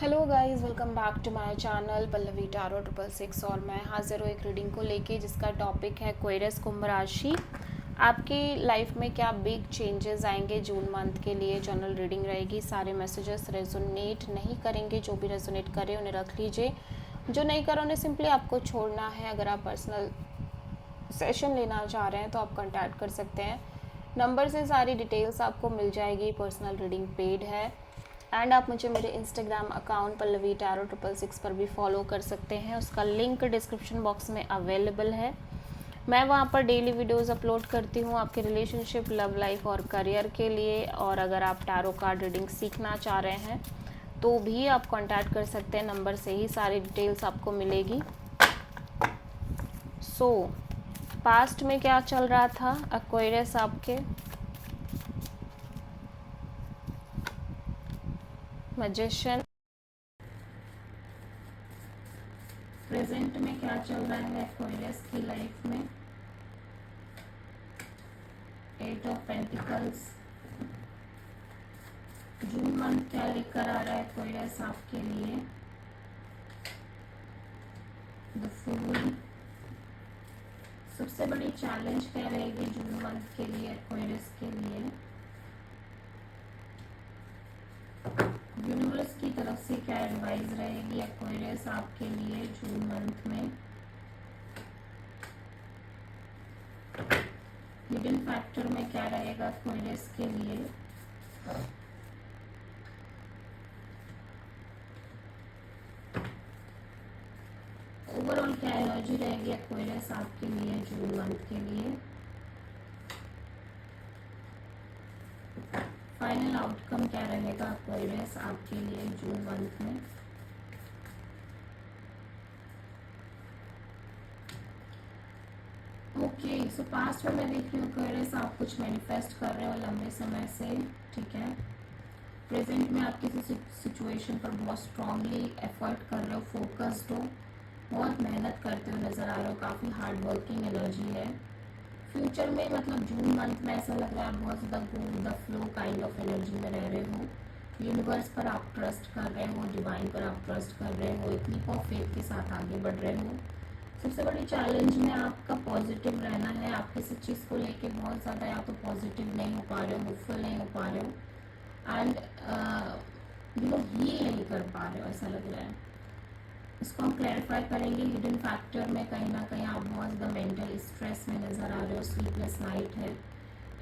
Hello guys, welcome back to my channel Pallavi tarot 666 और मैं हाजिर हूँ एक रीडिंग को लेके जिसका टॉपिक है क्वेरस कुंभ राशि। आपकी लाइफ में क्या बिग चेंजेस आएंगे जून मंथ के लिए। जनरल रीडिंग रहेगी, सारे मैसेजेस रेजोनेट नहीं करेंगे, जो भी रेजोनेट करे उन्हें रख लीजिए, जो नहीं करे उन्हें सिंपली आपको छोड़ना है। अगर आप पर्सनल सेशन लेना चाह रहे हैं तो आप कॉन्टैक्ट कर सकते हैं, नंबर से सारी डिटेल्स आपको मिल जाएगी। पर्सनल रीडिंग पेड है एंड आप मुझे मेरे इंस्टाग्राम अकाउंट पल्लवी टारो 666 पर भी फॉलो कर सकते हैं, उसका लिंक डिस्क्रिप्शन बॉक्स में अवेलेबल है। मैं वहाँ पर डेली वीडियोस अपलोड करती हूँ आपके रिलेशनशिप, लव लाइफ और करियर के लिए। और अगर आप टैरो कार्ड रीडिंग सीखना चाह रहे हैं तो भी आप कांटेक्ट कर सकते हैं, नंबर से ही सारी डिटेल्स आपको मिलेगी। पास्ट में क्या चल रहा था एक्वेरियस आपके, मैजिशियन। प्रेजेंट में क्या चल रहा है एक्वेरियस की लाइफ में, eight of pentacles. June month क्या लेकर आ रहा है एक्वेरियस आपके लिए, द फूल। सबसे बड़ी चैलेंज क्या रहेगी जून मंथ के लिए एक्वेरियस के लिए, यूनिवर्स की तरफ से क्या एडवाइस रहेगी एक्वेरियस आपके लिए जून मंथ में। हिडन फैक्टर में क्या रहेगा एक्वेरियस के लिए, ओवरऑल क्या एनर्जी रहेगी एक्वेरियस आपके लिए जून मंथ के लिए। फाइनल आउटकम क्या रहेगा एक्वेरियस आपके लिए जून मंथ में। ओके, सो पास्ट में मैं देख रही हूँ एक्वेरियस आप कुछ मैनिफेस्ट कर रहे हो लंबे समय से, ठीक है। प्रेजेंट में आप किसी सिचुएशन पर बहुत स्ट्रांगली एफर्ट कर रहे हो, फोकस्ड हो, बहुत मेहनत करते हो नजर आ रहे हो, काफ़ी हार्ड वर्किंग एनर्जी है। फ्यूचर में मतलब जून मंथ में ऐसा लग रहा है आप बहुत ज़्यादा go with the flow kind of energy में रह रहे हो। यूनिवर्स पर आप ट्रस्ट कर रहे हो, डिवाइन पर आप ट्रस्ट कर रहे हो, एक लीप ऑफ फेथ के साथ आगे बढ़ रहे हो। सबसे बड़ी चैलेंज में आपका पॉजिटिव रहना है। आप किसी चीज़ को लेके बहुत ज़्यादा या तो पॉजिटिव नहीं हो पा रहे हो, होपफुल नहीं हो पा रहे हो एंड हील नहीं कर पा रहे हो, ऐसा लग रहा है। इसको हम क्लैरिफाई करेंगे। हिडन फैक्टर में कहीं ना कहीं आप बहुत ज़्यादा मेंटल स्ट्रेस में नज़र आ रहे हो, स्लीपलेस नाइट है,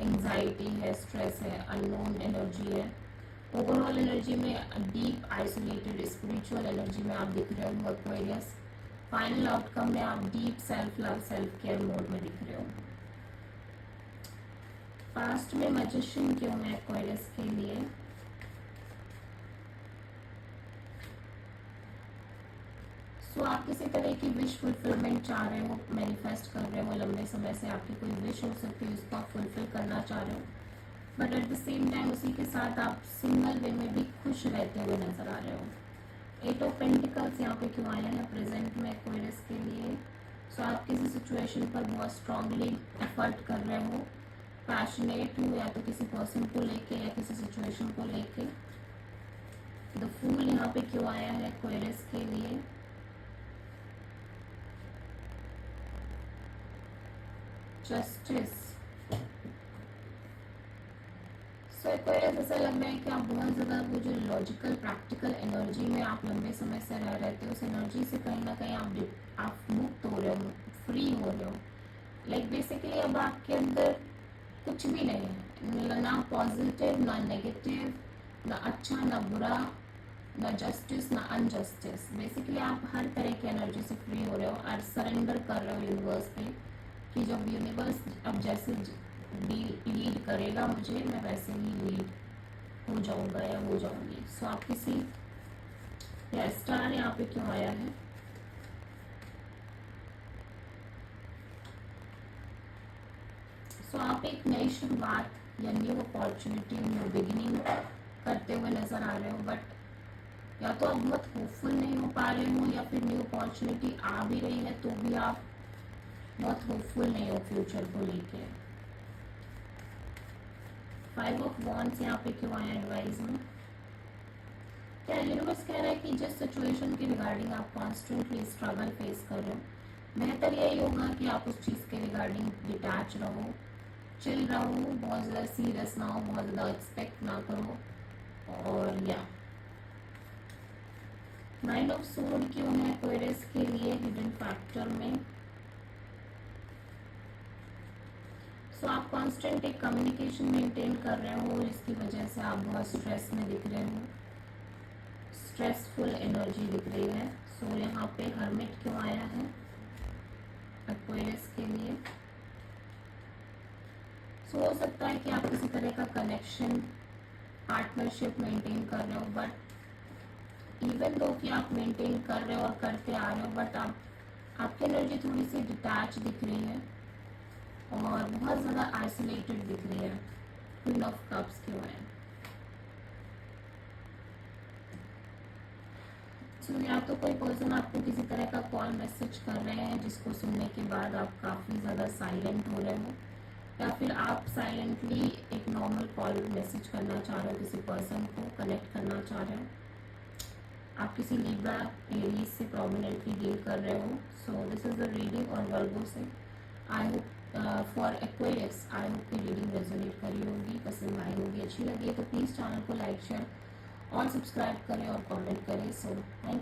एंग्जाइटी है, स्ट्रेस है, अननोन एनर्जी है। ओवरऑल एनर्जी में डीप आइसोलेटेड स्पिरिचुअल एनर्जी में आप दिख रहे हो एक्वेरियस। फाइनल आउटकम में आप deep self love, self care mode में दिख रहे हो। पास्ट में मैजिशियन क्यों है एक्वेरियस के लिए, सो आप किसी तरह की विश फुलफिलमेंट चाह रहे हो, मैनिफेस्ट कर रहे हो लंबे समय से, आपकी कोई विश हो सकती है उसको आप फुलफिल करना चाह रहे हो, but at the same time उसी के साथ आप सिंगल वे में भी खुश रहते हुए नजर आ रहे हो। एट ऑफ पेंटिकल्स यहाँ पे क्यों आया है प्रेजेंट में एक्वेरियस के लिए, सो आप किसी सिचुएशन पर बहुत स्ट्रांगली एफर्ट कर रहे हो, पैशनेट हो या तो किसी पर्सन को लेके या किसी सिचुएशन को लेके। द फूल यहाँ पे क्यों आया है एक्वेरियस के लिए, जस्टिस। सो एक्वेरियस ऐसा लग रहा है कि आप बहुत ज़्यादा वो जो लॉजिकल प्रैक्टिकल एनर्जी में आप लंबे समय से रह रहे थे, उस एनर्जी से कहीं ना कहीं आप मुक्त हो रहे हो, फ्री हो रहे हो। लाइक बेसिकली अब आपके अंदर कुछ भी नहीं है, ना पॉजिटिव ना नेगेटिव, ना अच्छा ना बुरा, ना जस्टिस ना अनजस्टिस। बेसिकली आप हर तरह की एनर्जी से फ्री हो रहे हो और सरेंडर कर रहे हो यूनिवर्स पे कि जब यूनिवर्स अब जैसे लीड करेगा मुझे, मैं वैसे ही लीड हो जाऊंगा या हो जाऊंगी। सो आप किसी स्टार यहाँ पे क्यों आया है, सो आप एक नई शुरुआत या न्यू अपॉर्चुनिटी, न्यू बिगिनिंग करते हुए नजर आ रहे हो, बट या तो आप बहुत होपफुल नहीं हो पा रहे हो या फिर न्यू अपॉर्चुनिटी आ भी रही है तो भी आप बहुत होपफुल नहीं हो फ्यूचर को लेके। फाइव ऑफ वॉन्ड्स यहाँ पे क्यों आया एडवाइस में, क्या यूनिवर्स कह रहा है कि जिस सिचुएशन के रिगार्डिंग आप कॉन्स्टेंटली स्ट्रगल फेस कर रहे हो, बेहतर यही होगा कि आप उस चीज़ के रिगार्डिंग डिटैच रहो, चिल रहो, बहुत ज़्यादा सीरियस ना हो, बहुत ज़्यादा एक्सपेक्ट ना करो। और या नाइन ऑफ सोड क्यों है एक्वेरियस के लिए हिडन फैक्टर में? सो आप कांस्टेंट एक कम्युनिकेशन मेंटेन कर रहे हो, जिसकी वजह से आप बहुत स्ट्रेस में दिख रहे हो, स्ट्रेसफुल एनर्जी दिख रही है। सो यहाँ पे हर्मिट क्यों आया है एक्वेरियस के लिए? सो हो सकता है कि आप किसी तरह का कनेक्शन, पार्टनरशिप मेंटेन कर रहे हो, बट इवन दो कि आप मेंटेन कर रहे हो और करते आ रहे हो, बट आपकी एनर्जी थोड़ी सी डिटैच दिख रही है और बहुत ज़्यादा आइसोलेटेड दिख रही है। क्वीन ऑफ कप्स क्यों है? सो या तो कोई पर्सन आपको किसी तरह का कॉल मैसेज कर रहे हैं, जिसको सुनने के बाद आप काफ़ी ज़्यादा साइलेंट हो रहे हो, या फिर आप साइलेंटली एक नॉर्मल कॉल मैसेज करना चाह रहे हो, किसी पर्सन को कनेक्ट करना चाह रहे हो। आप किसी लिब्रा एरीज से प्रोमिनेंटली डील कर रहे हो। So this is the reading और वर्गो से। I hope for Aquarius, I hope की रीडिंग रेजोनेट करी होगी, पसंद आई होगी, अच्छी लगी है तो प्लीज़ चैनल को लाइक शेयर और सब्सक्राइब करें और कमेंट करें। So thank